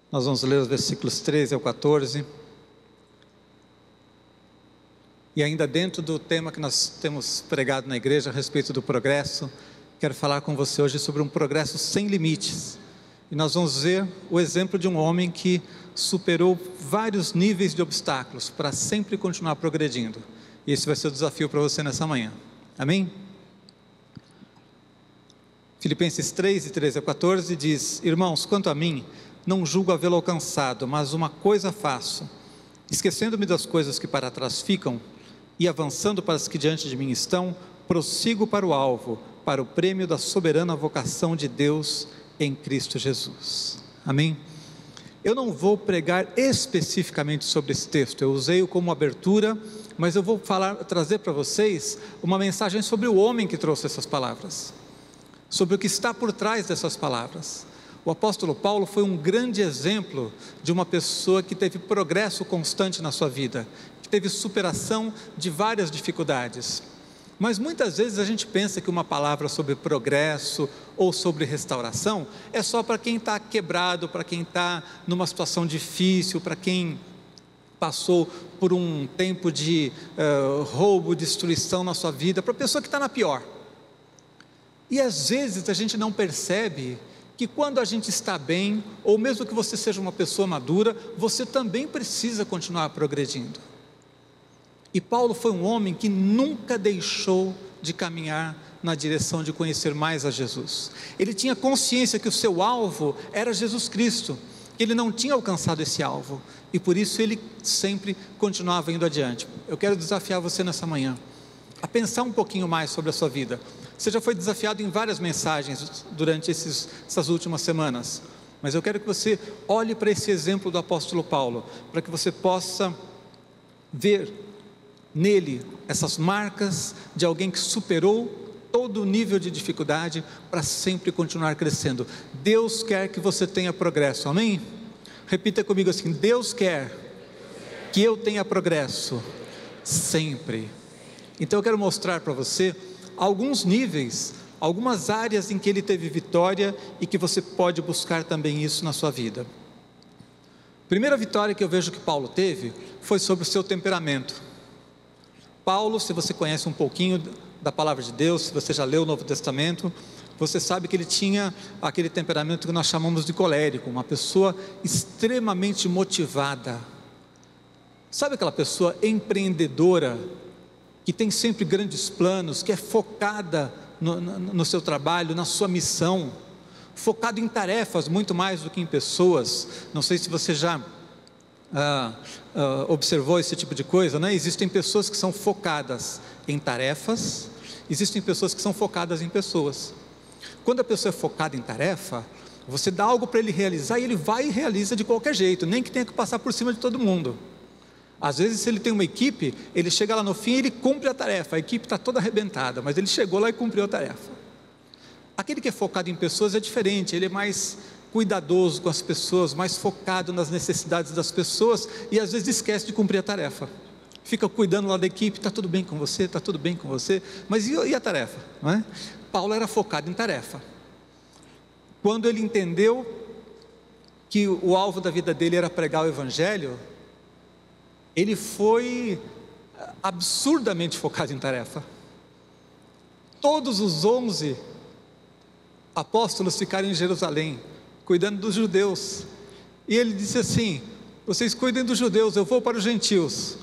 Nós vamos ler os versículos 13 ao 14. E ainda dentro do tema que nós temos pregado na igreja a respeito do progresso, quero falar com você hoje sobre um progresso sem limites. E nós vamos ver o exemplo de um homem que superou vários níveis de obstáculos para sempre continuar progredindo. E esse vai ser o desafio para você nessa manhã. Amém? Filipenses 3, 13 a 14 diz: Irmãos, quanto a mim, não julgo havê-lo alcançado, mas uma coisa faço, esquecendo-me das coisas que para trás ficam, e avançando para as que diante de mim estão, prossigo para o alvo, para o prêmio da soberana vocação de Deus em Cristo Jesus. Amém? Eu não vou pregar especificamente sobre esse texto, eu usei-o como abertura, mas eu vou trazer para vocês uma mensagem sobre o homem que trouxe essas palavras, sobre o que está por trás dessas palavras. O apóstolo Paulo foi um grande exemplo de uma pessoa que teve progresso constante na sua vida, que teve superação de várias dificuldades. Mas muitas vezes a gente pensa que uma palavra sobre progresso ou sobre restauração é só para quem está quebrado, para quem está numa situação difícil, para quem passou por um tempo de roubo, destruição na sua vida, para a pessoa que está na pior. E às vezes a gente não percebe que quando a gente está bem, ou mesmo que você seja uma pessoa madura, você também precisa continuar progredindo. E Paulo foi um homem que nunca deixou de caminhar na direção de conhecer mais a Jesus. Ele tinha consciência que o seu alvo era Jesus Cristo, que ele não tinha alcançado esse alvo, e por isso ele sempre continuava indo adiante. Eu quero desafiar você nessa manhã a pensar um pouquinho mais sobre a sua vida. Você já foi desafiado em várias mensagens durante essas últimas semanas, mas eu quero que você olhe para esse exemplo do apóstolo Paulo, para que você possa ver nele essas marcas de alguém que superou todo o nível de dificuldade para sempre continuar crescendo. Deus quer que você tenha progresso, amém? Repita comigo assim: Deus quer que eu tenha progresso sempre. Então eu quero mostrar para você alguns níveis, algumas áreas em que ele teve vitória e que você pode buscar também isso na sua vida. Primeira vitória que eu vejo que Paulo teve foi sobre o seu temperamento. Paulo, se você conhece um pouquinho da palavra de Deus, se você já leu o Novo Testamento, você sabe que ele tinha aquele temperamento que nós chamamos de colérico, uma pessoa extremamente motivada. Sabe aquela pessoa empreendedora, que tem sempre grandes planos, que é focada no seu trabalho, na sua missão, focado em tarefas muito mais do que em pessoas. Não sei se você já observou esse tipo de coisa, né? Existem pessoas que são focadas em tarefas, existem pessoas que são focadas em pessoas. Quando a pessoa é focada em tarefa, você dá algo para ele realizar e ele vai e realiza de qualquer jeito, nem que tenha que passar por cima de todo mundo. Às vezes, se ele tem uma equipe, ele chega lá no fim e ele cumpre a tarefa, a equipe está toda arrebentada, mas ele chegou lá e cumpriu a tarefa. Aquele que é focado em pessoas é diferente, ele é mais cuidadoso com as pessoas, mais focado nas necessidades das pessoas, e às vezes esquece de cumprir a tarefa, fica cuidando lá da equipe, está tudo bem com você, está tudo bem com você, mas e a tarefa? Não é? Paulo era focado em tarefa. Quando ele entendeu que o alvo da vida dele era pregar o Evangelho, ele foi absurdamente focado em tarefa. Todos os 11 apóstolos ficaram em Jerusalém, cuidando dos judeus, e ele disse assim: vocês cuidem dos judeus, eu vou para os gentios.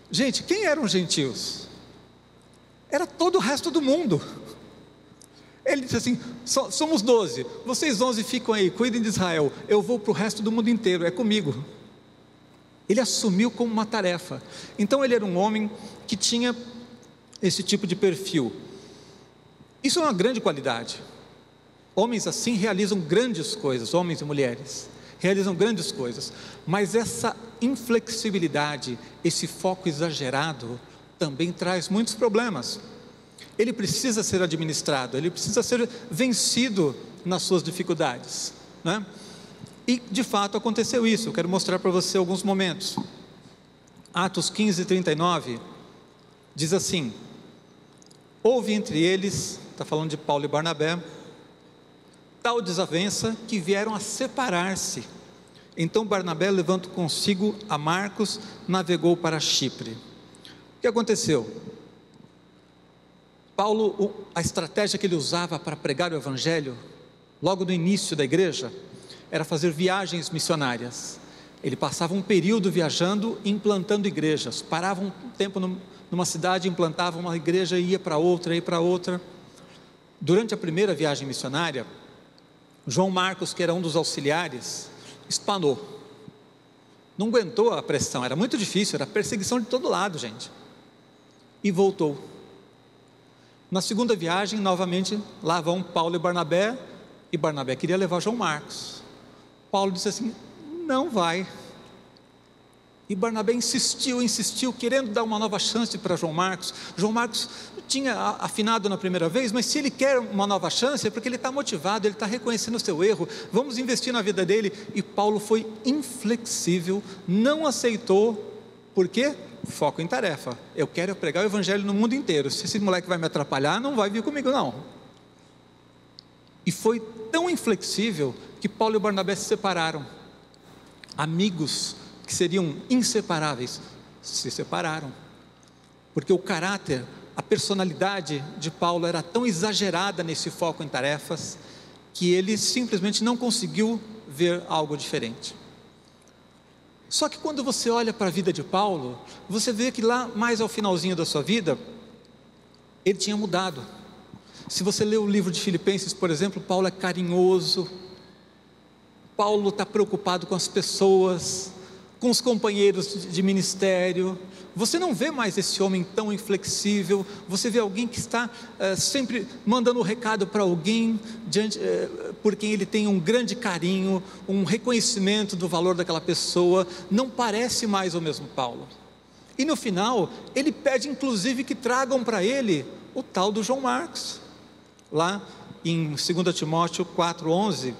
Gente, quem eram os gentios? Era todo o resto do mundo. Ele disse assim: somos 12, vocês 11 ficam aí, cuidem de Israel, eu vou para o resto do mundo inteiro, é comigo. Ele assumiu como uma tarefa. Então ele era um homem que tinha esse tipo de perfil. Isso é uma grande qualidade. Homens assim realizam grandes coisas, homens e mulheres realizam grandes coisas, mas essa inflexibilidade, esse foco exagerado também traz muitos problemas. Ele precisa ser administrado, ele precisa ser vencido nas suas dificuldades, né? E de fato aconteceu isso. Eu quero mostrar para você alguns momentos. Atos 15, 39 diz assim: houve entre eles, está falando de Paulo e Barnabé, tal desavença que vieram a separar-se, Então Barnabé, levando consigo a Marcos, navegou para Chipre. O que aconteceu? Paulo, a estratégia que ele usava para pregar o evangelho, logo no início da igreja, era fazer viagens missionárias. Ele passava um período viajando e implantando igrejas, parava um tempo numa cidade, implantava uma igreja e ia para outra. Durante a primeira viagem missionária, João Marcos, que era um dos auxiliares, espanou, não aguentou a pressão, era muito difícil, era perseguição de todo lado, gente, e voltou. Na segunda viagem, novamente, lá vão Paulo e Barnabé queria levar João Marcos. Paulo disse assim: não vai. E Barnabé insistiu, querendo dar uma nova chance para João Marcos. João Marcos tinha afinado na primeira vez, mas se ele quer uma nova chance, é porque ele está motivado, ele está reconhecendo o seu erro, vamos investir na vida dele. E Paulo foi inflexível, não aceitou. Por quê? Foco em tarefa. Eu quero pregar o evangelho no mundo inteiro. Se esse moleque vai me atrapalhar, não vai vir comigo não. E foi tão inflexível que Paulo e Barnabé se separaram. Amigos que seriam inseparáveis se separaram, porque o caráter, a personalidade de Paulo era tão exagerada nesse foco em tarefas, que ele simplesmente não conseguiu ver algo diferente. Só que quando você olha para a vida de Paulo, você vê que lá mais ao finalzinho da sua vida, ele tinha mudado. Se você ler o livro de Filipenses, por exemplo, Paulo é carinhoso, Paulo está preocupado com as pessoas, com os companheiros de ministério. Você não vê mais esse homem tão inflexível, você vê alguém que está sempre mandando um recado para alguém, por quem ele tem um grande carinho, um reconhecimento do valor daquela pessoa. Não parece mais o mesmo Paulo. E no final, ele pede inclusive que tragam para ele o tal do João Marcos. Lá em 2 Timóteo 4,11,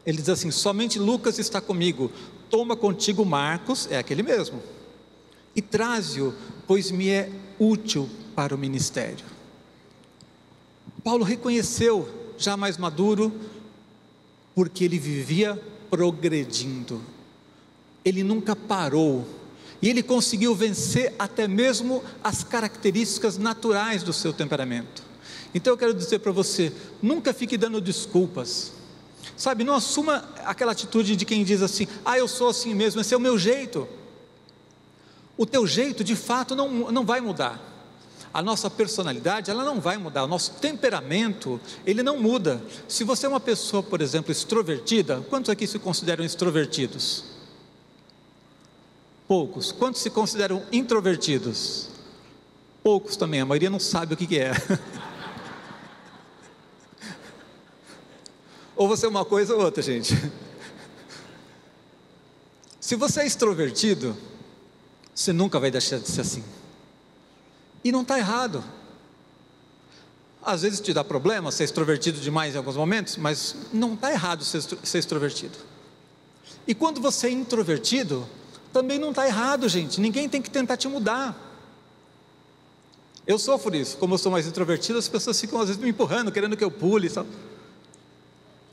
ele diz assim: somente Lucas está comigo, toma contigo Marcos, é aquele mesmo, e traze-o, pois me é útil para o ministério. Paulo reconheceu, já mais maduro, porque ele vivia progredindo, ele nunca parou, e ele conseguiu vencer até mesmo as características naturais do seu temperamento. Então eu quero dizer para você, nunca fique dando desculpas, sabe, não assuma aquela atitude de quem diz assim: eu sou assim mesmo, esse é o meu jeito. O teu jeito de fato não vai mudar, a nossa personalidade ela não vai mudar, o nosso temperamento ele não muda. Se você é uma pessoa, por exemplo, extrovertida, quantos aqui se consideram extrovertidos? Poucos. Quantos se consideram introvertidos? Poucos também, a maioria não sabe o que é. Ou você é uma coisa ou outra, gente. Se você é extrovertido, você nunca vai deixar de ser assim. E não está errado. Às vezes te dá problema ser extrovertido demais em alguns momentos, mas não está errado ser extrovertido. E quando você é introvertido, também não está errado, gente. Ninguém tem que tentar te mudar. Eu sofro isso. Como eu sou mais introvertido, as pessoas ficam às vezes me empurrando, querendo que eu pule, sabe?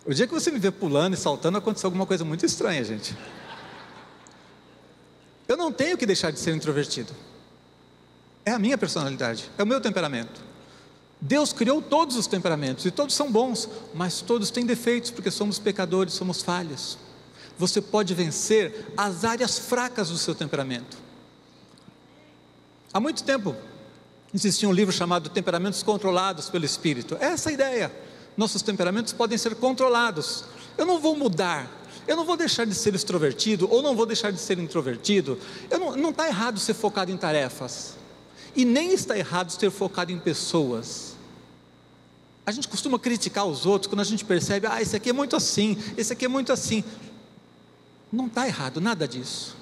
O dia que você me vê pulando e saltando, aconteceu alguma coisa muito estranha, gente. Eu não tenho que deixar de ser introvertido. É a minha personalidade, é o meu temperamento. Deus criou todos os temperamentos e todos são bons, mas todos têm defeitos, porque somos pecadores, somos falhos. Você pode vencer as áreas fracas do seu temperamento. Há muito tempo existia um livro chamado Temperamentos Controlados pelo Espírito. É essa a ideia. Nossos temperamentos podem ser controlados. Eu não vou mudar, eu não vou deixar de ser extrovertido, ou não vou deixar de ser introvertido. Não está errado ser focado em tarefas, e nem está errado ser focado em pessoas. A gente costuma criticar os outros quando a gente percebe: esse aqui é muito assim, esse aqui é muito assim. Não está errado, nada disso.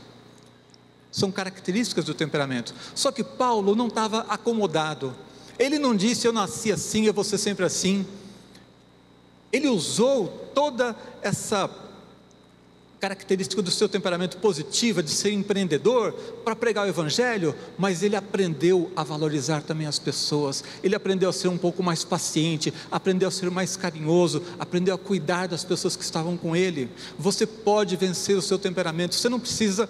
São características do temperamento. Só que Paulo não estava acomodado. Ele não disse: eu nasci assim, eu vou ser sempre assim. Ele usou toda essa característica do seu temperamento positiva, de ser empreendedor, para pregar o evangelho, mas ele aprendeu a valorizar também as pessoas, ele aprendeu a ser um pouco mais paciente, aprendeu a ser mais carinhoso, aprendeu a cuidar das pessoas que estavam com ele. Você pode vencer o seu temperamento, você não precisa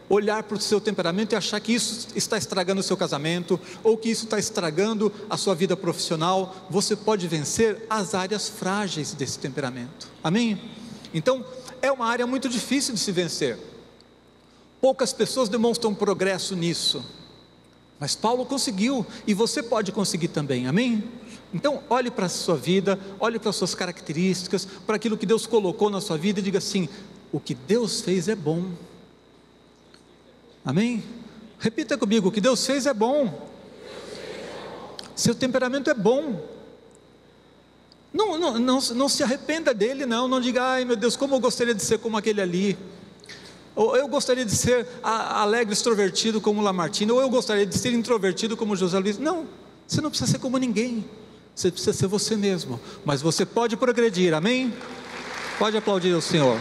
olhar para o seu temperamento e achar que isso está estragando o seu casamento, ou que isso está estragando a sua vida profissional. Você pode vencer as áreas frágeis desse temperamento, amém? Então, é uma área muito difícil de se vencer, poucas pessoas demonstram progresso nisso, mas Paulo conseguiu, e você pode conseguir também, amém? Então, olhe para a sua vida, olhe para as suas características, para aquilo que Deus colocou na sua vida, e diga assim: o que Deus fez é bom, amém? Repita comigo: o que Deus fez é bom. Seu temperamento é bom. Não se arrependa dele, não diga: ai meu Deus, como eu gostaria de ser como aquele ali, ou eu gostaria de ser alegre, extrovertido como Lamartine, ou eu gostaria de ser introvertido como José Luiz. Não, você não precisa ser como ninguém, você precisa ser você mesmo, mas você pode progredir, amém? Pode aplaudir o Senhor.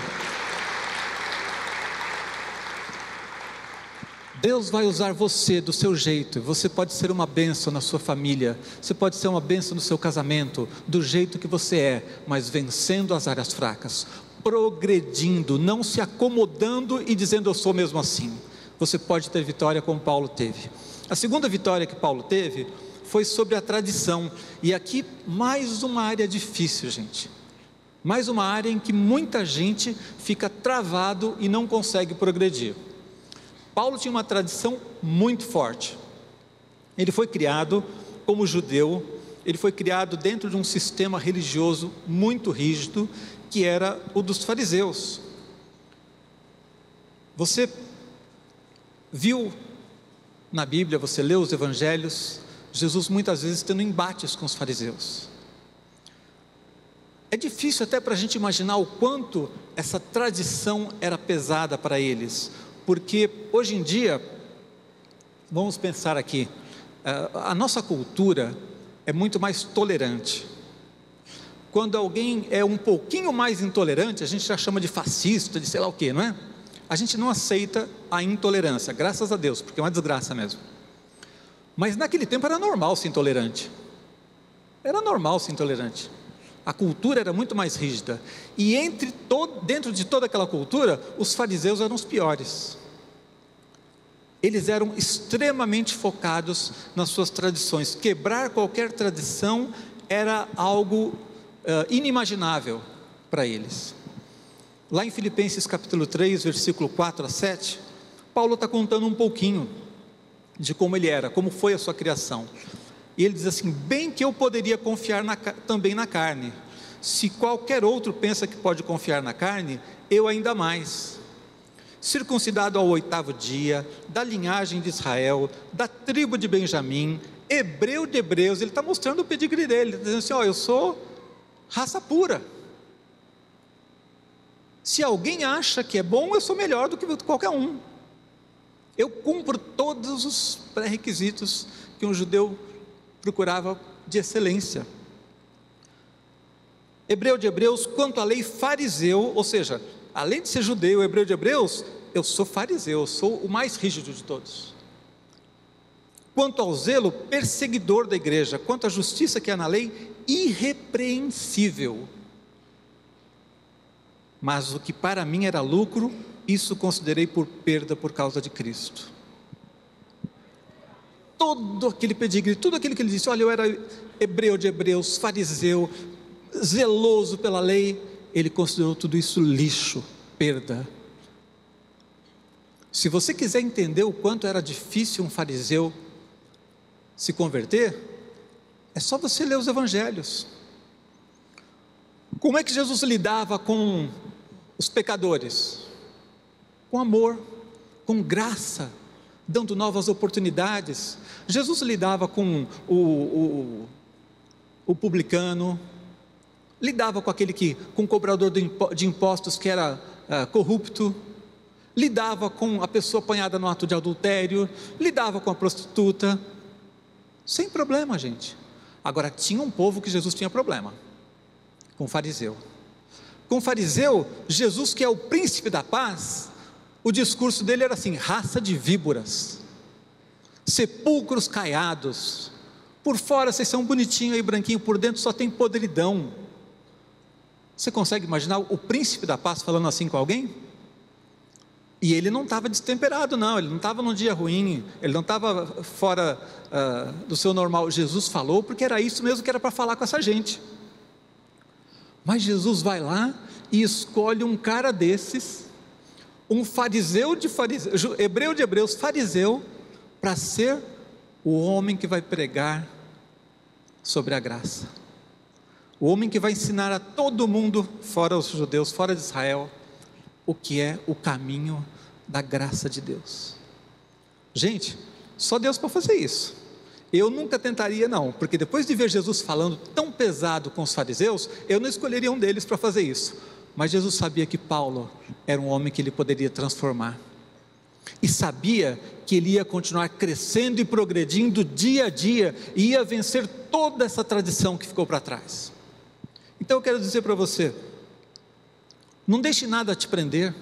Deus vai usar você do seu jeito. Você pode ser uma bênção na sua família, você pode ser uma bênção no seu casamento, do jeito que você é, mas vencendo as áreas fracas, progredindo, não se acomodando e dizendo: eu sou mesmo assim. Você pode ter vitória como Paulo teve. A segunda vitória que Paulo teve foi sobre a tradição, e aqui mais uma área difícil, gente, mais uma área em que muita gente fica travado e não consegue progredir. Paulo tinha uma tradição muito forte. Ele foi criado como judeu, ele foi criado dentro de um sistema religioso muito rígido, que era o dos fariseus. Você viu na Bíblia, você leu os evangelhos, Jesus muitas vezes tendo embates com os fariseus. É difícil até para a gente imaginar o quanto essa tradição era pesada para eles, porque hoje em dia, vamos pensar aqui, a nossa cultura é muito mais tolerante. Quando alguém é um pouquinho mais intolerante, a gente já chama de fascista, de sei lá o que, não é? A gente não aceita a intolerância, graças a Deus, porque é uma desgraça mesmo. Mas naquele tempo era normal ser intolerante, era normal ser intolerante. A cultura era muito mais rígida, e dentro de toda aquela cultura, os fariseus eram os piores. Eles eram extremamente focados nas suas tradições. Quebrar qualquer tradição era algo inimaginável para eles. Lá em Filipenses capítulo 3, versículo 4 a 7, Paulo está contando um pouquinho de como ele era, como foi a sua criação. E ele diz assim: bem que eu poderia confiar também na carne. Se qualquer outro pensa que pode confiar na carne, eu ainda mais. Circuncidado ao 8º dia, da linhagem de Israel, da tribo de Benjamim, hebreu de hebreus. Ele está mostrando o pedigree dele, está dizendo assim: ó, eu sou raça pura. Se alguém acha que é bom, eu sou melhor do que qualquer um. Eu cumpro todos os pré-requisitos que um judeu procurava de excelência. Hebreu de hebreus, quanto à lei fariseu, ou seja, além de ser judeu, hebreu de hebreus, eu sou fariseu, eu sou o mais rígido de todos. Quanto ao zelo, perseguidor da igreja. Quanto à justiça que há na lei, irrepreensível. Mas o que para mim era lucro, isso considerei por perda por causa de Cristo. Todo aquele pedigree, tudo aquilo que ele disse: olha, eu era hebreu de hebreus, fariseu, zeloso pela lei, ele considerou tudo isso lixo, perda. Se você quiser entender o quanto era difícil um fariseu se converter, é só você ler os evangelhos. Como é que Jesus lidava com os pecadores? Com amor, com graça, dando novas oportunidades. Jesus lidava com o publicano, lidava com com o cobrador de impostos que era corrupto, lidava com a pessoa apanhada no ato de adultério, lidava com a prostituta, sem problema, gente. Agora, tinha um povo que Jesus tinha problema, com o fariseu. Com o fariseu, Jesus, que é o príncipe da paz, o discurso dele era assim: raça de víboras, sepulcros caiados, por fora vocês são bonitinhos e branquinho, por dentro só tem podridão. Você consegue imaginar o príncipe da paz falando assim com alguém? E ele não estava destemperado não, ele não estava num dia ruim, ele não estava fora do seu normal. Jesus falou porque era isso mesmo que era para falar com essa gente. Mas Jesus vai lá e escolhe um cara desses, um hebreu de hebreus, fariseu, para ser o homem que vai pregar sobre a graça, o homem que vai ensinar a todo mundo, fora os judeus, fora de Israel, o que é o caminho da graça de Deus. Gente, só Deus para fazer isso. Eu nunca tentaria não, porque depois de ver Jesus falando tão pesado com os fariseus, eu não escolheria um deles para fazer isso. Mas Jesus sabia que Paulo era um homem que ele poderia transformar, e sabia que ele ia continuar crescendo e progredindo dia a dia, e ia vencer toda essa tradição que ficou para trás. Então eu quero dizer para você, não deixe nada te prender.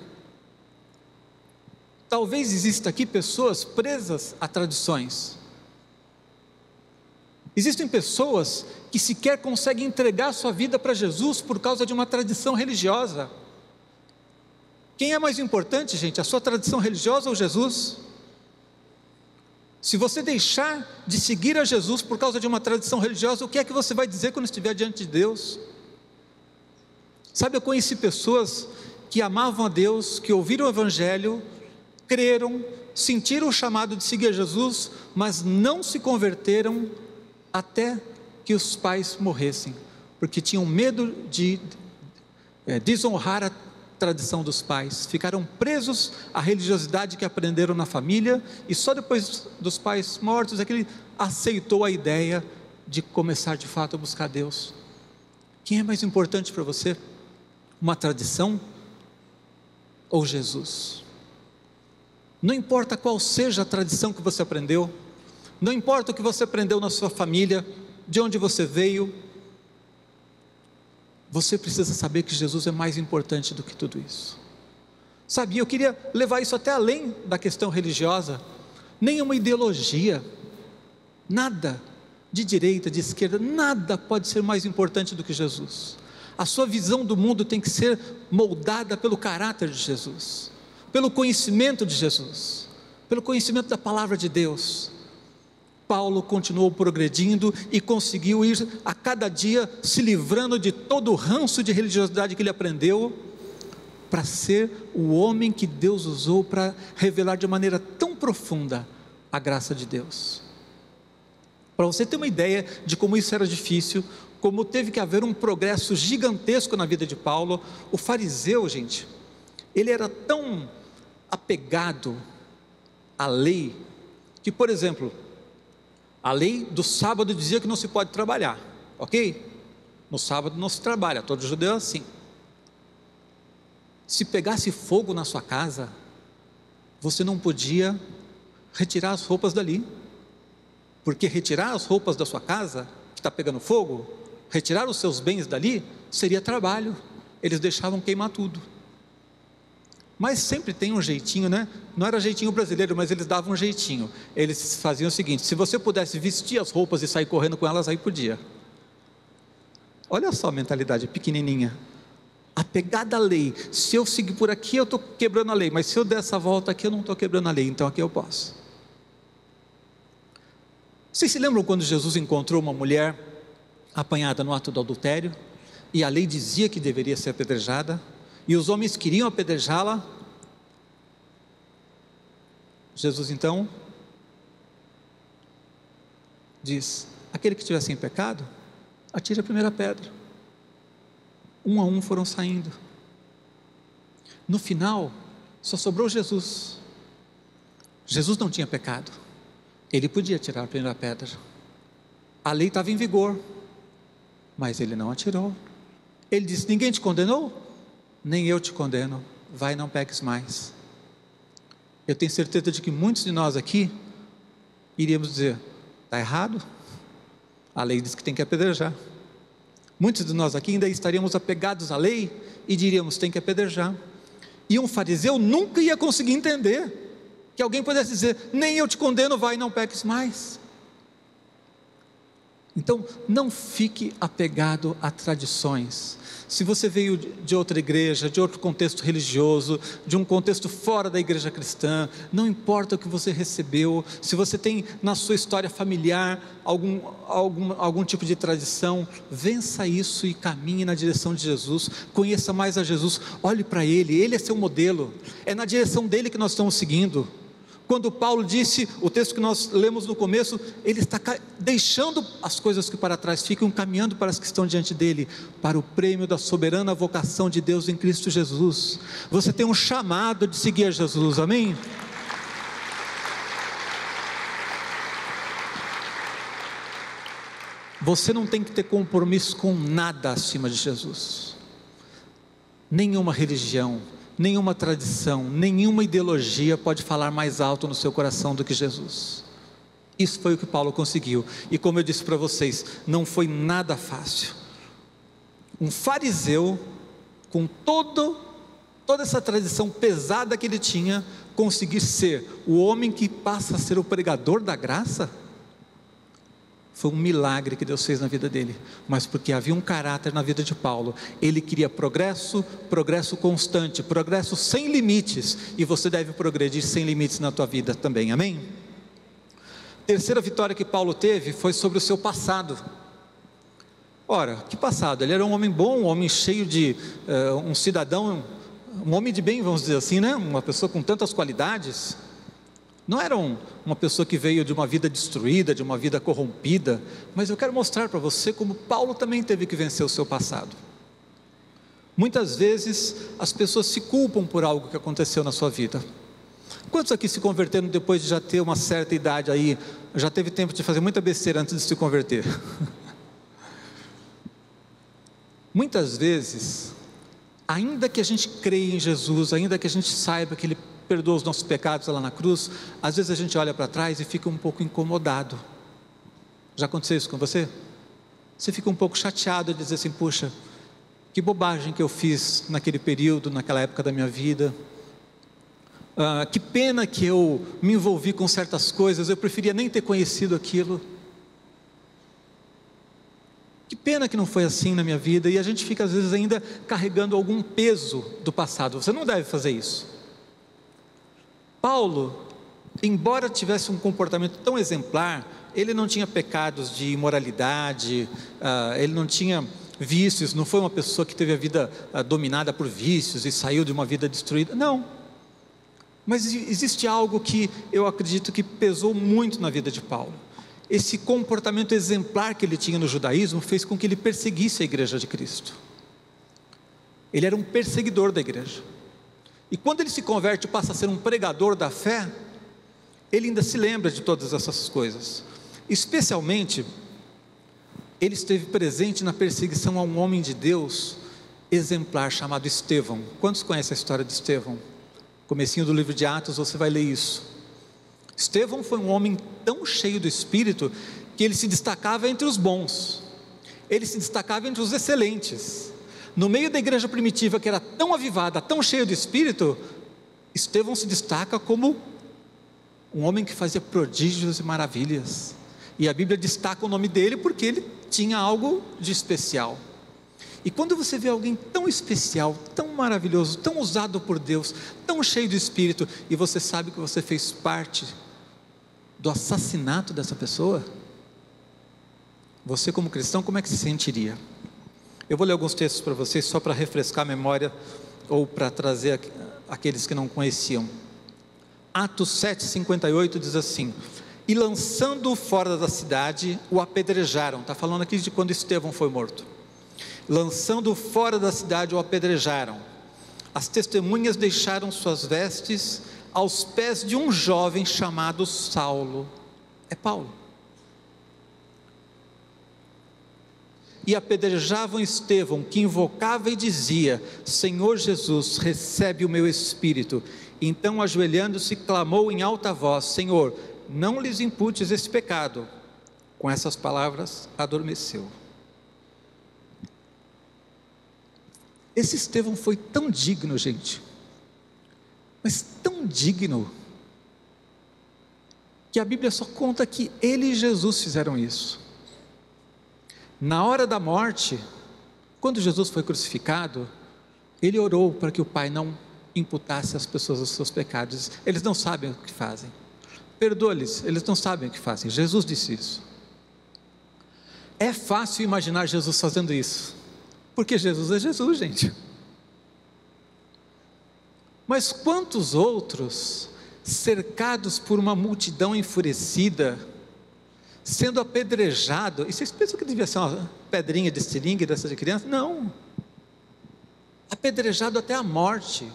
Talvez exista aqui pessoas presas a tradições. Existem pessoas que sequer conseguem entregar sua vida para Jesus por causa de uma tradição religiosa. Quem é mais importante, gente? A sua tradição religiosa ou Jesus? Se você deixar de seguir a Jesus por causa de uma tradição religiosa, o que é que você vai dizer quando estiver diante de Deus? Sabe, eu conheci pessoas que amavam a Deus, que ouviram o Evangelho, creram, sentiram o chamado de seguir a Jesus, mas não se converteram até que os pais morressem, porque tinham medo de desonrar a tradição dos pais, ficaram presos à religiosidade que aprenderam na família, e só depois dos pais mortos é que ele aceitou a ideia de começar de fato a buscar Deus. Quem é mais importante para você? Uma tradição ou Jesus? Não importa qual seja a tradição que você aprendeu, não importa o que você aprendeu na sua família, de onde você veio, você precisa saber que Jesus é mais importante do que tudo isso. Sabe, eu queria levar isso até além da questão religiosa. Nenhuma ideologia, nada de direita, de esquerda, nada pode ser mais importante do que Jesus. A sua visão do mundo tem que ser moldada pelo caráter de Jesus, pelo conhecimento de Jesus, pelo conhecimento da palavra de Deus. Paulo continuou progredindo e conseguiu ir a cada dia se livrando de todo o ranço de religiosidade que ele aprendeu, para ser o homem que Deus usou para revelar de maneira tão profunda a graça de Deus. Para você ter uma ideia de como isso era difícil, como teve que haver um progresso gigantesco na vida de Paulo, o fariseu, gente, ele era tão apegado à lei, que, por exemplo, a lei do sábado dizia que não se pode trabalhar, ok? No sábado não se trabalha, todo judeu é assim. Se pegasse fogo na sua casa, você não podia retirar as roupas dali, porque retirar as roupas da sua casa, que está pegando fogo, retirar os seus bens dali, seria trabalho. Eles deixavam queimar tudo. Mas sempre tem um jeitinho, né? Não era jeitinho brasileiro, mas eles davam um jeitinho. Eles faziam o seguinte: se você pudesse vestir as roupas e sair correndo com elas, aí podia. Olha só a mentalidade pequenininha, apegada à lei. Se eu seguir por aqui, eu estou quebrando a lei, mas se eu der essa volta aqui, eu não estou quebrando a lei, então aqui eu posso. Vocês se lembram quando Jesus encontrou uma mulher apanhada no ato do adultério, e a lei dizia que deveria ser apedrejada, e os homens queriam apedrejá-la? Jesus então diz: aquele que estiver sem pecado, atire a primeira pedra. Um a um foram saindo. No final, só sobrou Jesus. Jesus não tinha pecado, ele podia tirar a primeira pedra. A lei estava em vigor, mas ele não atirou. Ele disse: ninguém te condenou? Nem eu te condeno, vai, não peques mais. Eu tenho certeza de que muitos de nós aqui iríamos dizer: está errado, a lei diz que tem que apedrejar. Muitos de nós aqui ainda estaríamos apegados à lei e diríamos: tem que apedrejar. E um fariseu nunca ia conseguir entender que alguém pudesse dizer: nem eu te condeno, vai, não peques mais. Então, não fique apegado a tradições. Se você veio de outra igreja, de outro contexto religioso, de um contexto fora da igreja cristã, não importa o que você recebeu, se você tem na sua história familiar algum tipo de tradição, vença isso e caminhe na direção de Jesus, conheça mais a Jesus, olhe para Ele é seu modelo, é na direção dele que nós estamos seguindo. Quando Paulo disse, o texto que nós lemos no começo, ele está deixando as coisas que para trás ficam, caminhando para as que estão diante dele, para o prêmio da soberana vocação de Deus em Cristo Jesus. Você tem um chamado de seguir a Jesus, amém? Você não tem que ter compromisso com nada acima de Jesus. Nenhuma religião, nenhuma tradição, nenhuma ideologia pode falar mais alto no seu coração do que Jesus. Isso foi o que Paulo conseguiu, e como eu disse para vocês, não foi nada fácil. Um fariseu, com toda essa tradição pesada que ele tinha, conseguir ser o homem que passa a ser o pregador da graça, foi um milagre que Deus fez na vida dele, mas porque havia um caráter na vida de Paulo. Ele queria progresso constante, progresso sem limites, e você deve progredir sem limites na tua vida também, amém? Terceira vitória que Paulo teve foi sobre o seu passado. Ora, que passado? Ele era um homem bom, um homem cheio de, um cidadão, um homem de bem, vamos dizer assim, né? Uma pessoa com tantas qualidades. Não era uma pessoa que veio de uma vida destruída, de uma vida corrompida, mas eu quero mostrar para você como Paulo também teve que vencer o seu passado. Muitas vezes as pessoas se culpam por algo que aconteceu na sua vida. Quantos aqui se converteram depois de já ter uma certa idade aí, já teve tempo de fazer muita besteira antes de se converter? Muitas vezes, ainda que a gente creia em Jesus, ainda que a gente saiba que Ele perdoa os nossos pecados lá na cruz, às vezes a gente olha para trás e fica um pouco incomodado. Já aconteceu isso com você? Você fica um pouco chateado de dizer assim: puxa, que bobagem que eu fiz naquele período, naquela época da minha vida, que pena que eu me envolvi com certas coisas, eu preferia nem ter conhecido aquilo, que pena que não foi assim na minha vida. E a gente fica às vezes ainda carregando algum peso do passado. Você não deve fazer isso. Paulo, embora tivesse um comportamento tão exemplar, ele não tinha pecados de imoralidade, ele não tinha vícios, não foi uma pessoa que teve a vida dominada por vícios e saiu de uma vida destruída, não. Mas existe algo que eu acredito que pesou muito na vida de Paulo. Esse comportamento exemplar que ele tinha no judaísmo fez com que ele perseguisse a igreja de Cristo. Ele era um perseguidor da igreja. E quando ele se converte e passa a ser um pregador da fé, ele ainda se lembra de todas essas coisas. Especialmente, ele esteve presente na perseguição a um homem de Deus exemplar chamado Estevão. Quantos conhecem a história de Estevão? Comecinho do livro de Atos, você vai ler isso. Estevão foi um homem tão cheio do Espírito que ele se destacava entre os bons, ele se destacava entre os excelentes. No meio da igreja primitiva, que era tão avivada, tão cheia do Espírito, Estevão se destaca como um homem que fazia prodígios e maravilhas, e a Bíblia destaca o nome dele porque ele tinha algo de especial. E quando você vê alguém tão especial, tão maravilhoso, tão usado por Deus, tão cheio do Espírito, e você sabe que você fez parte do assassinato dessa pessoa, você como cristão, como é que se sentiria? Eu vou ler alguns textos para vocês, só para refrescar a memória, ou para trazer aqueles que não conheciam. Atos 7,58 diz assim: e lançando-o fora da cidade, o apedrejaram. Está falando aqui de quando Estevão foi morto. Lançando-o fora da cidade, o apedrejaram. As testemunhas deixaram suas vestes aos pés de um jovem chamado Saulo. É Paulo. E apedrejavam Estevão, que invocava e dizia: Senhor Jesus, recebe o meu espírito. Então, ajoelhando-se, clamou em alta voz: Senhor, não lhes imputes esse pecado. Com essas palavras, adormeceu. Esse Estevão foi tão digno, gente, mas tão digno, que a Bíblia só conta que ele e Jesus fizeram isso. Na hora da morte, quando Jesus foi crucificado, ele orou para que o Pai não imputasse às pessoas os seus pecados. Eles não sabem o que fazem, perdoa-lhes, eles não sabem o que fazem. Jesus disse isso. É fácil imaginar Jesus fazendo isso, porque Jesus é Jesus, gente. Mas quantos outros, cercados por uma multidão enfurecida, sendo apedrejado, e vocês pensam que devia ser uma pedrinha de seringa dessa de criança? Não, apedrejado até a morte.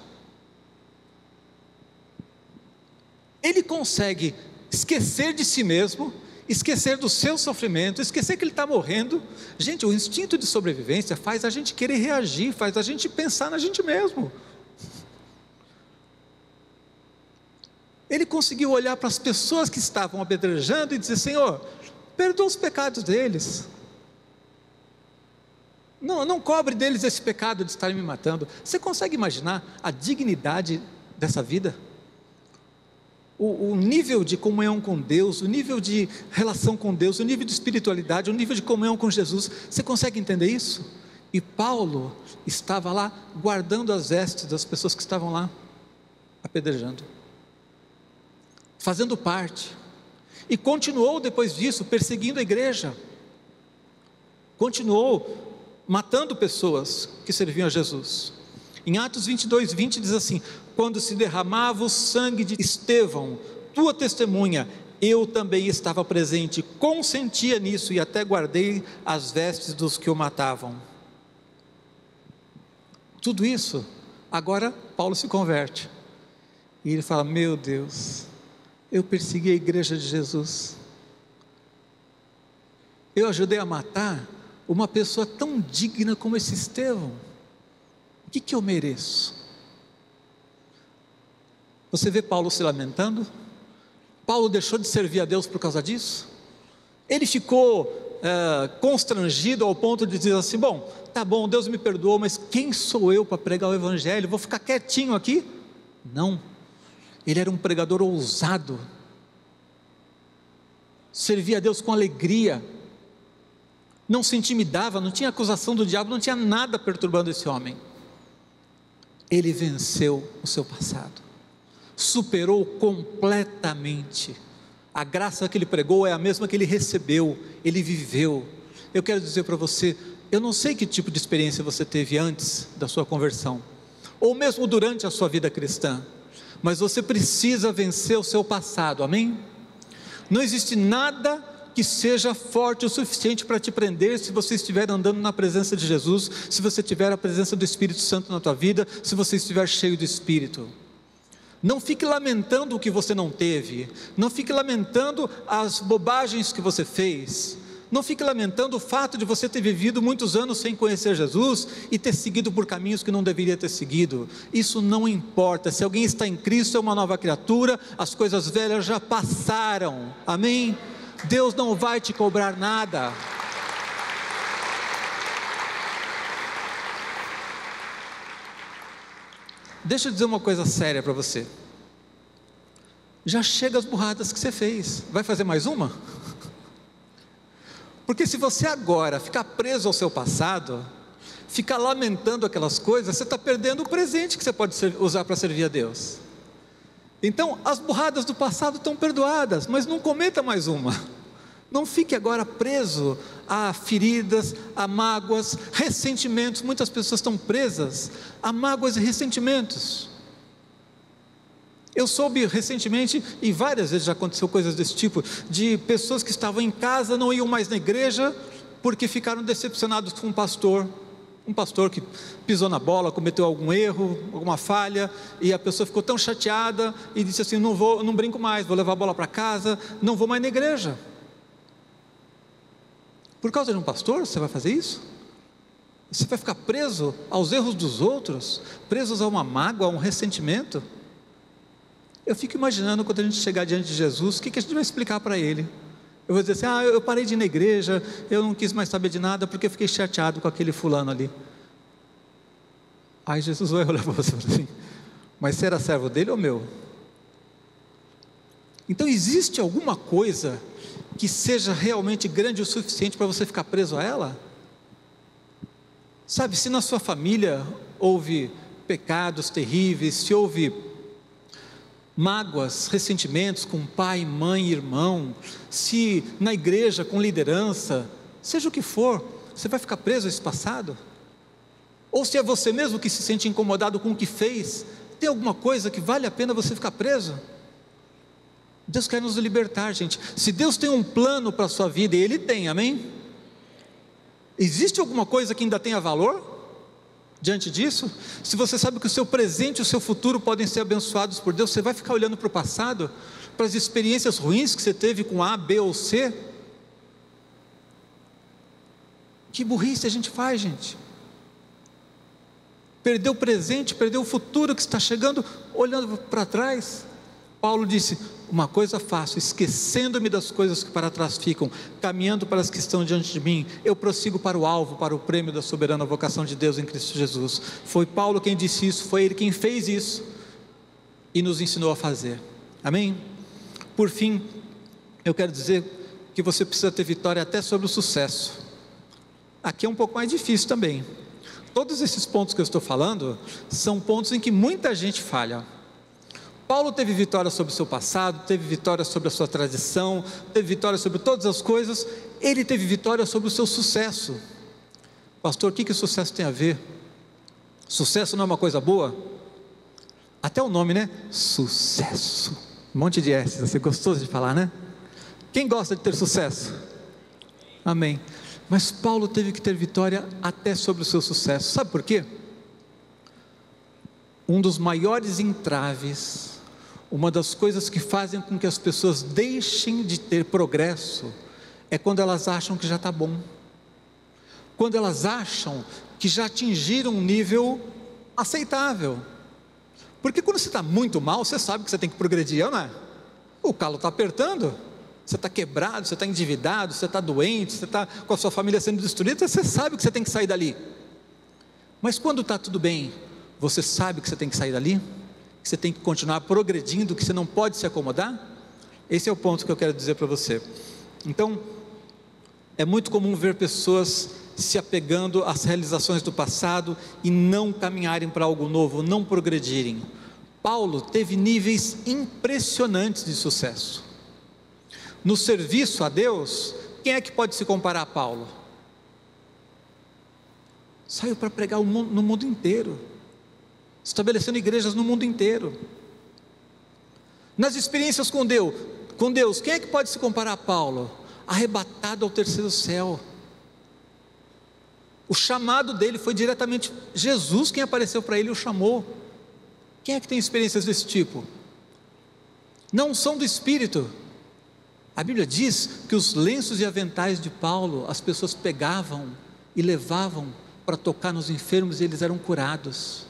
Ele consegue esquecer de si mesmo, esquecer do seu sofrimento, esquecer que ele está morrendo. Gente, o instinto de sobrevivência faz a gente querer reagir, faz a gente pensar na gente mesmo. Ele conseguiu olhar para as pessoas que estavam apedrejando e dizer: Senhor, perdoa os pecados deles, não cobre deles esse pecado de estarem me matando. Você consegue imaginar a dignidade dessa vida? O nível de comunhão com Deus, o nível de relação com Deus, o nível de espiritualidade, o nível de comunhão com Jesus. Você consegue entender isso? E Paulo estava lá guardando as vestes das pessoas que estavam lá apedrejando, fazendo parte, e continuou depois disso perseguindo a igreja, continuou matando pessoas que serviam a Jesus. Em Atos 22, 20 diz assim: quando se derramava o sangue de Estevão, tua testemunha, eu também estava presente, consentia nisso e até guardei as vestes dos que o matavam. Tudo isso, agora Paulo se converte, e ele fala: meu Deus, eu persegui a igreja de Jesus, eu ajudei a matar uma pessoa tão digna como esse Estevão, o que eu mereço? Você vê Paulo se lamentando? Paulo deixou de servir a Deus por causa disso? Ele ficou constrangido ao ponto de dizer assim: bom, tá bom, Deus me perdoou, mas quem sou eu para pregar o Evangelho? Vou ficar quietinho aqui? Não, ele era um pregador ousado, servia a Deus com alegria, não se intimidava, não tinha acusação do diabo, não tinha nada perturbando esse homem. Ele venceu o seu passado, superou completamente. A graça que ele pregou é a mesma que ele recebeu, ele viveu. Eu quero dizer para você, eu não sei que tipo de experiência você teve antes da sua conversão, ou mesmo durante a sua vida cristã, mas você precisa vencer o seu passado, amém? Não existe nada que seja forte o suficiente para te prender, se você estiver andando na presença de Jesus, se você tiver a presença do Espírito Santo na tua vida, se você estiver cheio do Espírito. Não fique lamentando o que você não teve, não fique lamentando as bobagens que você fez, não fique lamentando o fato de você ter vivido muitos anos sem conhecer Jesus, e ter seguido por caminhos que não deveria ter seguido. Isso não importa, se alguém está em Cristo é uma nova criatura, as coisas velhas já passaram, amém? Deus não vai te cobrar nada. Deixa eu dizer uma coisa séria para você. Já chega as burradas que você fez. Vai fazer mais uma? Porque se você agora ficar preso ao seu passado, ficar lamentando aquelas coisas, você está perdendo o presente que você pode usar para servir a Deus. Então, as burradas do passado estão perdoadas, mas não cometa mais uma. Não fique agora preso a feridas, a mágoas, ressentimentos. Muitas pessoas estão presas a mágoas e ressentimentos. Eu soube recentemente, e várias vezes já aconteceu coisas desse tipo, de pessoas que estavam em casa, não iam mais na igreja, porque ficaram decepcionados com um pastor que pisou na bola, cometeu algum erro, alguma falha, e a pessoa ficou tão chateada, e disse assim: não brinco mais, vou levar a bola para casa, não vou mais na igreja. Por causa de um pastor, você vai fazer isso? Você vai ficar preso aos erros dos outros, presos a uma mágoa, a um ressentimento? Eu fico imaginando quando a gente chegar diante de Jesus, o que a gente vai explicar para Ele? Eu vou dizer assim: eu parei de ir na igreja, eu não quis mais saber de nada, porque eu fiquei chateado com aquele fulano ali. Aí Jesus vai olhar para você e falar assim: mas você era servo dele ou meu? Então existe alguma coisa que seja realmente grande o suficiente para você ficar preso a ela? Sabe, se na sua família houve pecados terríveis, se houve mágoas, ressentimentos com pai, mãe, irmão, se na igreja com liderança, seja o que for, você vai ficar preso a esse passado? Ou se é você mesmo que se sente incomodado com o que fez, tem alguma coisa que vale a pena você ficar preso? Deus quer nos libertar, gente. Se Deus tem um plano para a sua vida, e Ele tem, amém? Existe alguma coisa que ainda tenha valor diante disso? Se você sabe que o seu presente e o seu futuro podem ser abençoados por Deus, você vai ficar olhando para o passado, para as experiências ruins que você teve com A, B ou C? Que burrice a gente faz, gente. Perdeu o presente, perdeu o futuro que está chegando, olhando para trás. Paulo disse: uma coisa faço, esquecendo-me das coisas que para trás ficam, caminhando para as que estão diante de mim, eu prossigo para o alvo, para o prêmio da soberana vocação de Deus em Cristo Jesus. Foi Paulo quem disse isso, foi ele quem fez isso e nos ensinou a fazer, amém? Por fim, eu quero dizer que você precisa ter vitória até sobre o sucesso. Aqui é um pouco mais difícil também. Todos esses pontos que eu estou falando são pontos em que muita gente falha. Paulo teve vitória sobre o seu passado, teve vitória sobre a sua tradição, teve vitória sobre todas as coisas. Ele teve vitória sobre o seu sucesso. Pastor, o que o sucesso tem a ver? Sucesso não é uma coisa boa? Até o nome, né? Sucesso. Um monte de S, você gostou de falar, né? Quem gosta de ter sucesso? Amém. Mas Paulo teve que ter vitória até sobre o seu sucesso. Sabe por quê? Um dos maiores entraves, uma das coisas que fazem com que as pessoas deixem de ter progresso, é quando elas acham que já está bom, quando elas acham que já atingiram um nível aceitável. Porque quando você está muito mal, você sabe que você tem que progredir, não é? O calo está apertando, você está quebrado, você está endividado, você está doente, você está com a sua família sendo destruída, você sabe que você tem que sair dali. Mas quando está tudo bem, você sabe que você tem que sair dali, que você tem que continuar progredindo, que você não pode se acomodar? Esse é o ponto que eu quero dizer para você. Então, é muito comum ver pessoas se apegando às realizações do passado e não caminharem para algo novo, não progredirem. Paulo teve níveis impressionantes de sucesso. No serviço a Deus, quem é que pode se comparar a Paulo? Saiu para pregar no mundo inteiro, estabelecendo igrejas no mundo inteiro. Nas experiências com Deus, quem é que pode se comparar a Paulo? Arrebatado ao terceiro céu. O chamado dele foi diretamente Jesus quem apareceu para ele e o chamou. Quem é que tem experiências desse tipo? Não são do Espírito. A Bíblia diz que os lenços e aventais de Paulo, as pessoas pegavam e levavam para tocar nos enfermos e eles eram curados.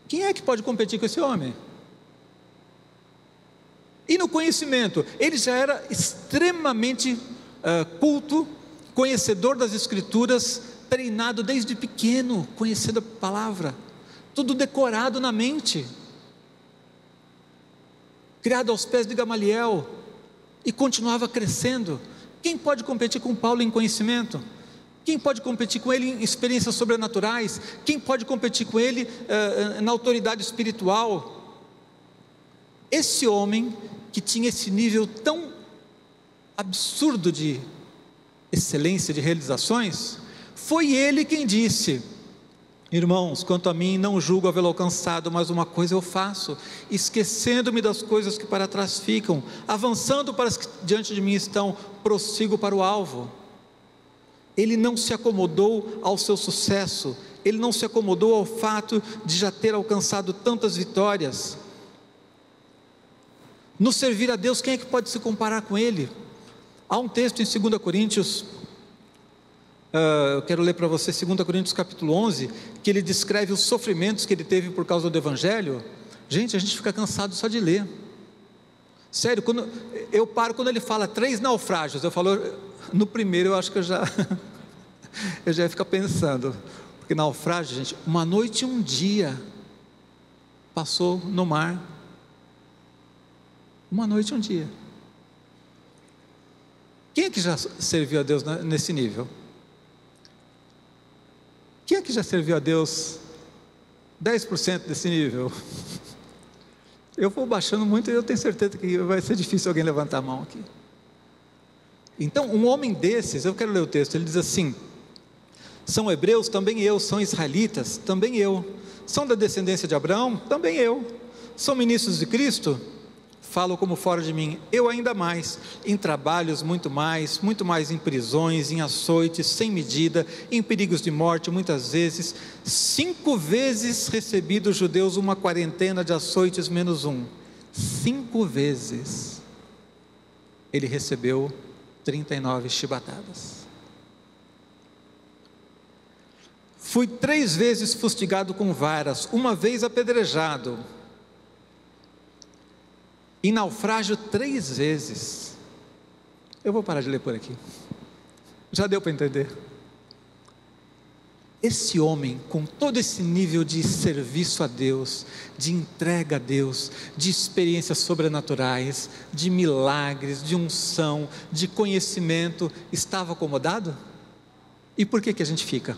Quem é que pode competir com esse homem? E no conhecimento, ele já era extremamente culto, conhecedor das Escrituras, treinado desde pequeno, conhecendo a palavra, tudo decorado na mente, criado aos pés de Gamaliel, e continuava crescendo. Quem pode competir com Paulo em conhecimento? Quem pode competir com ele em experiências sobrenaturais? Quem pode competir com ele na autoridade espiritual? Esse homem que tinha esse nível tão absurdo de excelência, de realizações, foi ele quem disse: irmãos, quanto a mim, não julgo havê-lo alcançado, mas uma coisa eu faço, esquecendo-me das coisas que para trás ficam, avançando para as que diante de mim estão, prossigo para o alvo. Ele não se acomodou ao seu sucesso, ele não se acomodou ao fato de já ter alcançado tantas vitórias. No servir a Deus, quem é que pode se comparar com ele? Há um texto em 2 Coríntios, eu quero ler para você 2 Coríntios capítulo 11, que ele descreve os sofrimentos que ele teve por causa do Evangelho. Gente, a gente fica cansado só de ler. Sério, quando ele fala 3 naufrágios, eu falo, no primeiro eu acho que eu já ia ficar pensando, Porque naufrágio, gente, uma noite e um dia passou no mar. Uma noite e um dia. Quem é que já serviu a Deus nesse nível? Quem é que já serviu a Deus 10% desse nível? Eu vou baixando muito e eu tenho certeza que vai ser difícil alguém levantar a mão aqui. Então, um homem desses, eu quero ler o texto, ele diz assim: são hebreus? Também eu. São israelitas? Também eu. São da descendência de Abraão? Também eu. São ministros de Cristo? Falo como fora de mim, eu ainda mais, em trabalhos muito mais em prisões, em açoites, sem medida, em perigos de morte, muitas vezes, 5 vezes recebi dos judeus uma quarentena de açoites menos um. 5 vezes ele recebeu 39 chibatadas. Fui 3 vezes fustigado com varas, uma vez apedrejado, em naufrágio 3 vezes. Eu vou parar de ler por aqui, já deu para entender. Esse homem, com todo esse nível de serviço a Deus, de entrega a Deus, de experiências sobrenaturais, de milagres, de unção, de conhecimento, estava acomodado? E por que a gente fica?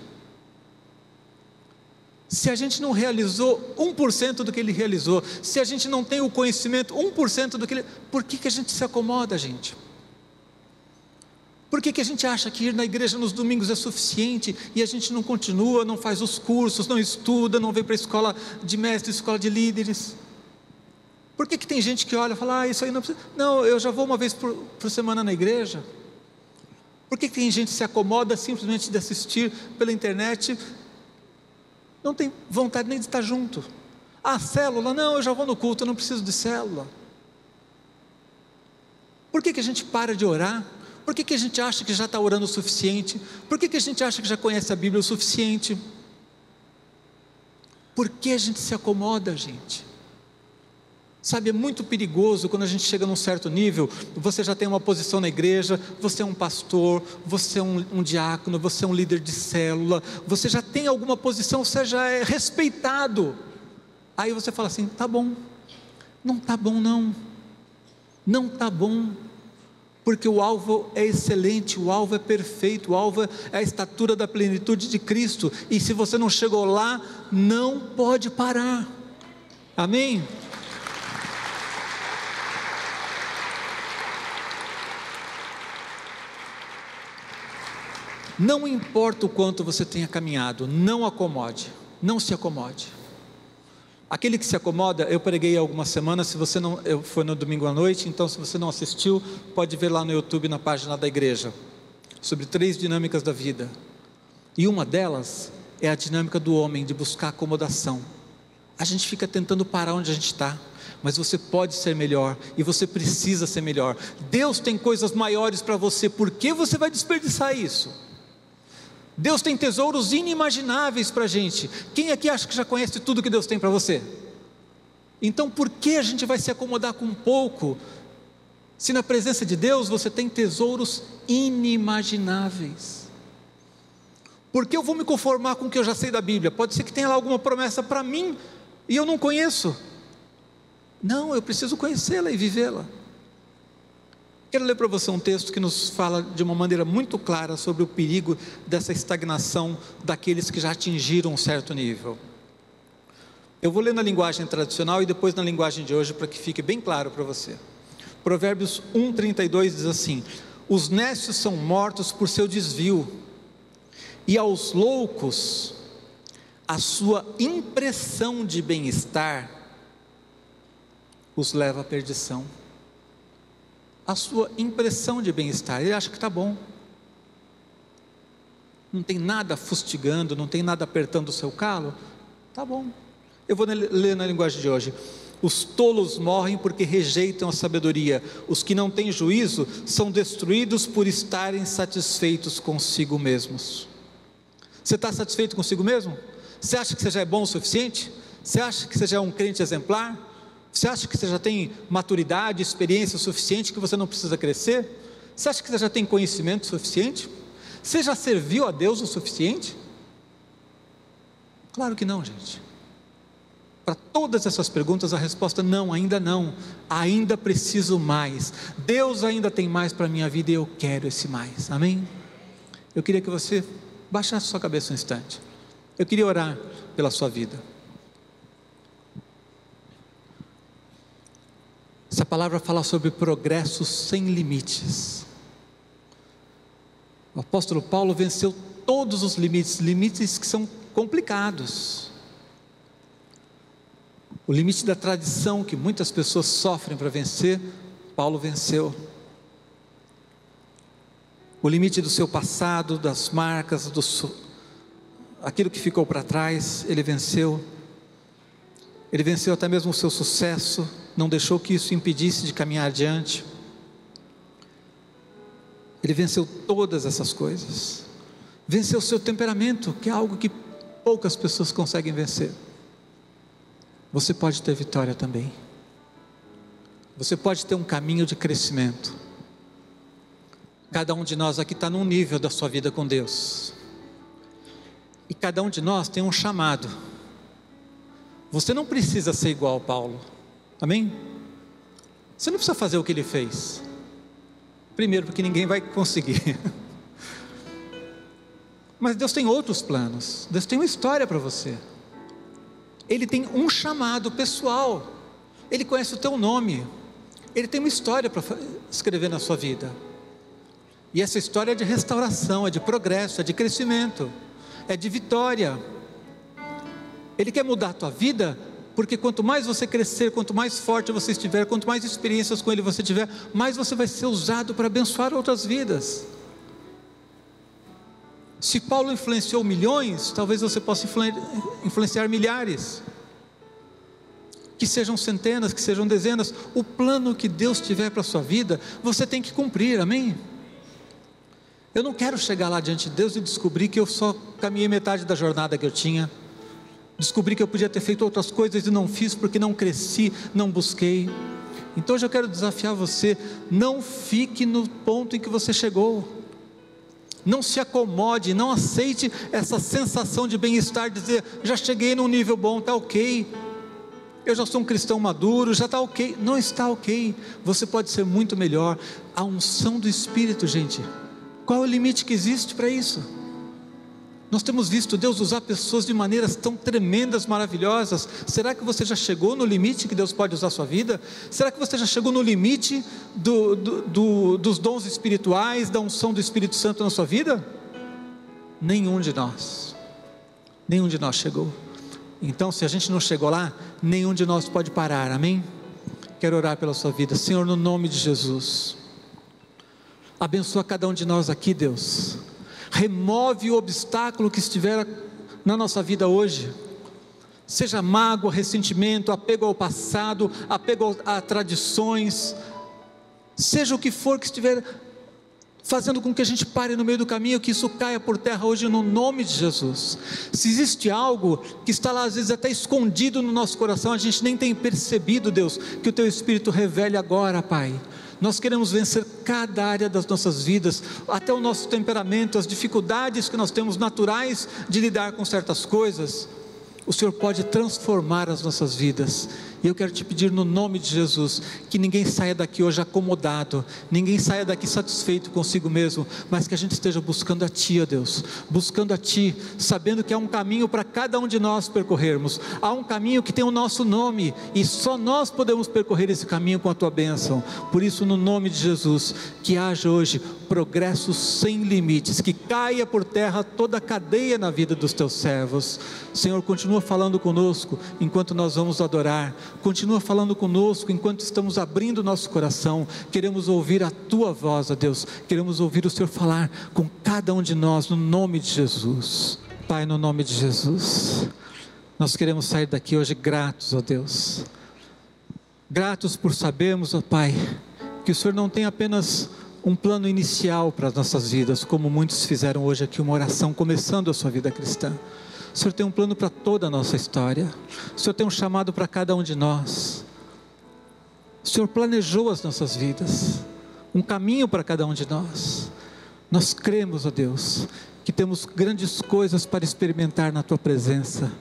Se a gente não realizou 1% do que ele realizou, se a gente não tem o conhecimento 1% do que ele... Por que a gente se acomoda, gente? Por que a gente acha que ir na igreja nos domingos é suficiente e a gente não continua, não faz os cursos, não estuda, não vem para a escola de mestres, escola de líderes? Por que tem gente que olha e fala, isso aí não precisa... Não, eu já vou uma vez por semana na igreja. Por que tem gente que se acomoda simplesmente de assistir pela internet, não tem vontade nem de estar junto? Célula, não, eu já vou no culto, eu não preciso de célula. Por que a gente para de orar? Por que a gente acha que já está orando o suficiente? Por que a gente acha que já conhece a Bíblia o suficiente? Por que a gente se acomoda, gente? Sabe, é muito perigoso quando a gente chega num certo nível, você já tem uma posição na igreja, você é um pastor, você é um diácono, você é um líder de célula, você já tem alguma posição, você já é respeitado. Aí você fala assim, tá bom. Não tá bom não. Não tá bom. Porque o alvo é excelente, o alvo é perfeito, o alvo é a estatura da plenitude de Cristo. E se você não chegou lá, não pode parar. Amém? Não importa o quanto você tenha caminhado, não acomode, não se acomode. Aquele que se acomoda, eu preguei há algumas semanas, se você não, foi no domingo à noite, então se você não assistiu, pode ver lá no YouTube, na página da igreja, sobre 3 dinâmicas da vida, e uma delas é a dinâmica do homem, de buscar acomodação. A gente fica tentando parar onde a gente está, mas você pode ser melhor, e você precisa ser melhor. Deus tem coisas maiores para você, por que você vai desperdiçar isso? Deus tem tesouros inimagináveis para a gente. Quem aqui acha que já conhece tudo que Deus tem para você? Então por que a gente vai se acomodar com pouco, se na presença de Deus você tem tesouros inimagináveis? Por que eu vou me conformar com o que eu já sei da Bíblia? Pode ser que tenha lá alguma promessa para mim e eu não conheço. Não, eu preciso conhecê-la e vivê-la. Quero ler para você um texto que nos fala de uma maneira muito clara sobre o perigo dessa estagnação daqueles que já atingiram um certo nível. Eu vou ler na linguagem tradicional e depois na linguagem de hoje, para que fique bem claro para você. Provérbios 1:32 diz assim: os nécios são mortos por seu desvio, e aos loucos a sua impressão de bem-estar os leva à perdição. A sua impressão de bem-estar, ele acha que está bom, não tem nada fustigando, não tem nada apertando o seu calo, está bom. Eu vou ler na linguagem de hoje: os tolos morrem porque rejeitam a sabedoria, os que não têm juízo são destruídos por estarem satisfeitos consigo mesmos. Você está satisfeito consigo mesmo? Você acha que você já é bom o suficiente? Você acha que você já é um crente exemplar? Você acha que você já tem maturidade, experiência suficiente, que você não precisa crescer? Você acha que você já tem conhecimento suficiente? Você já serviu a Deus o suficiente? Claro que não, gente. Para todas essas perguntas a resposta não, ainda preciso mais. Deus ainda tem mais para a minha vida e eu quero esse mais, amém? Eu queria que você baixasse sua cabeça um instante. Eu queria orar pela sua vida. Essa palavra fala sobre progresso sem limites. O apóstolo Paulo venceu todos os limites que são complicados. O limite da tradição que muitas pessoas sofrem para vencer, Paulo venceu. O limite do seu passado, das marcas, aquilo que ficou para trás, ele venceu. Ele venceu até mesmo o seu sucesso, não deixou que isso impedisse de caminhar adiante. Ele venceu todas essas coisas. Venceu o seu temperamento, que é algo que poucas pessoas conseguem vencer. Você pode ter vitória também. Você pode ter um caminho de crescimento. Cada um de nós aqui está num nível da sua vida com Deus. E cada um de nós tem um chamado. Você não precisa ser igual ao Paulo. Amém? Você não precisa fazer o que ele fez. Primeiro, porque ninguém vai conseguir. Mas Deus tem outros planos. Deus tem uma história para você. Ele tem um chamado pessoal. Ele conhece o teu nome. Ele tem uma história para escrever na sua vida. E essa história é de restauração, é de progresso, é de crescimento, é de vitória. Ele quer mudar a tua vida, porque quanto mais você crescer, quanto mais forte você estiver, quanto mais experiências com Ele você tiver, mais você vai ser usado para abençoar outras vidas. Se Paulo influenciou milhões, talvez você possa influenciar milhares. Que sejam centenas, que sejam dezenas. O plano que Deus tiver para a sua vida, você tem que cumprir, amém? Eu não quero chegar lá diante de Deus e descobrir que eu só caminhei metade da jornada que eu tinha. Descobri que eu podia ter feito outras coisas e não fiz porque não cresci, não busquei. Então hoje eu quero desafiar você, não fique no ponto em que você chegou. Não se acomode, não aceite essa sensação de bem-estar, dizer, já cheguei num nível bom, está ok, eu já sou um cristão maduro, já está ok. Não está ok, você pode ser muito melhor. A unção do Espírito, gente, qual é o limite que existe para isso? Nós temos visto Deus usar pessoas de maneiras tão tremendas, maravilhosas. Será que você já chegou no limite que Deus pode usar a sua vida? Será que você já chegou no limite dos dons espirituais, da unção do Espírito Santo na sua vida? Nenhum de nós chegou. Então, se a gente não chegou lá, nenhum de nós pode parar, amém? Quero orar pela sua vida. Senhor, no nome de Jesus, abençoa cada um de nós aqui, Deus. Remove o obstáculo que estiver na nossa vida hoje, seja mágoa, ressentimento, apego ao passado, apego a tradições, seja o que for que estiver fazendo com que a gente pare no meio do caminho, que isso caia por terra hoje no nome de Jesus. Se existe algo que está lá às vezes até escondido no nosso coração, a gente nem tem percebido, Deus, que o Teu Espírito revele agora, Pai. Nós queremos vencer cada área das nossas vidas, até o nosso temperamento, as dificuldades que nós temos naturais de lidar com certas coisas. O Senhor pode transformar as nossas vidas. E eu quero te pedir no nome de Jesus, que ninguém saia daqui hoje acomodado, ninguém saia daqui satisfeito consigo mesmo, mas que a gente esteja buscando a Ti, ó Deus, buscando a Ti, sabendo que há um caminho para cada um de nós percorrermos, há um caminho que tem o nosso nome, e só nós podemos percorrer esse caminho com a Tua bênção. Por isso, no nome de Jesus, que haja hoje progresso sem limites, que caia por terra toda a cadeia na vida dos Teus servos. Senhor, continua falando conosco enquanto nós vamos adorar. Continua falando conosco enquanto estamos abrindo nosso coração. Queremos ouvir a Tua voz, ó Deus. Queremos ouvir o Senhor falar com cada um de nós, no nome de Jesus. Pai, no nome de Jesus, nós queremos sair daqui hoje gratos, ó Deus. Gratos por sabermos, ó Pai, que o Senhor não tem apenas um plano inicial para as nossas vidas, como muitos fizeram hoje aqui uma oração, começando a sua vida cristã. O Senhor tem um plano para toda a nossa história. O Senhor tem um chamado para cada um de nós. O Senhor planejou as nossas vidas, um caminho para cada um de nós. Nós cremos, ó Deus, que temos grandes coisas para experimentar na Tua presença.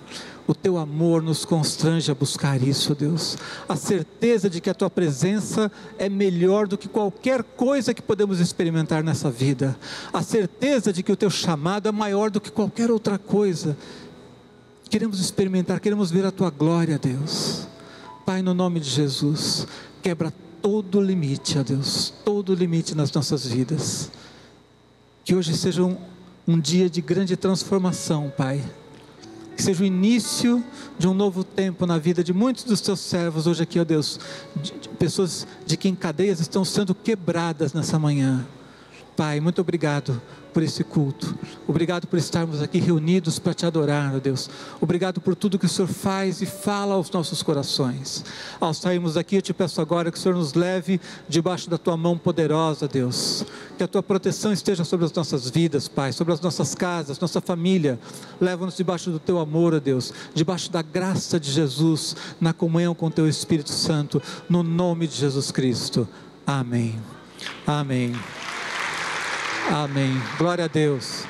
O Teu amor nos constrange a buscar isso, ó Deus. A certeza de que a Tua presença é melhor do que qualquer coisa que podemos experimentar nessa vida. A certeza de que o Teu chamado é maior do que qualquer outra coisa. Queremos experimentar, queremos ver a Tua glória, Deus. Pai, no nome de Jesus, quebra todo limite, ó Deus, todo limite nas nossas vidas. Que hoje seja um dia de grande transformação, Pai. Que seja o início de um novo tempo na vida de muitos dos Teus servos hoje aqui, ó Deus. Pessoas de quem cadeias estão sendo quebradas nessa manhã. Pai, muito obrigado por esse culto. Obrigado por estarmos aqui reunidos para Te adorar, ó Deus. Obrigado por tudo que o Senhor faz e fala aos nossos corações. Ao sairmos daqui, eu Te peço agora que o Senhor nos leve debaixo da Tua mão poderosa, Deus. Que a Tua proteção esteja sobre as nossas vidas, Pai, sobre as nossas casas, nossa família. Leva-nos debaixo do Teu amor, ó Deus, debaixo da graça de Jesus, na comunhão com o Teu Espírito Santo, no nome de Jesus Cristo. Amém. Amém. Amém. Glória a Deus.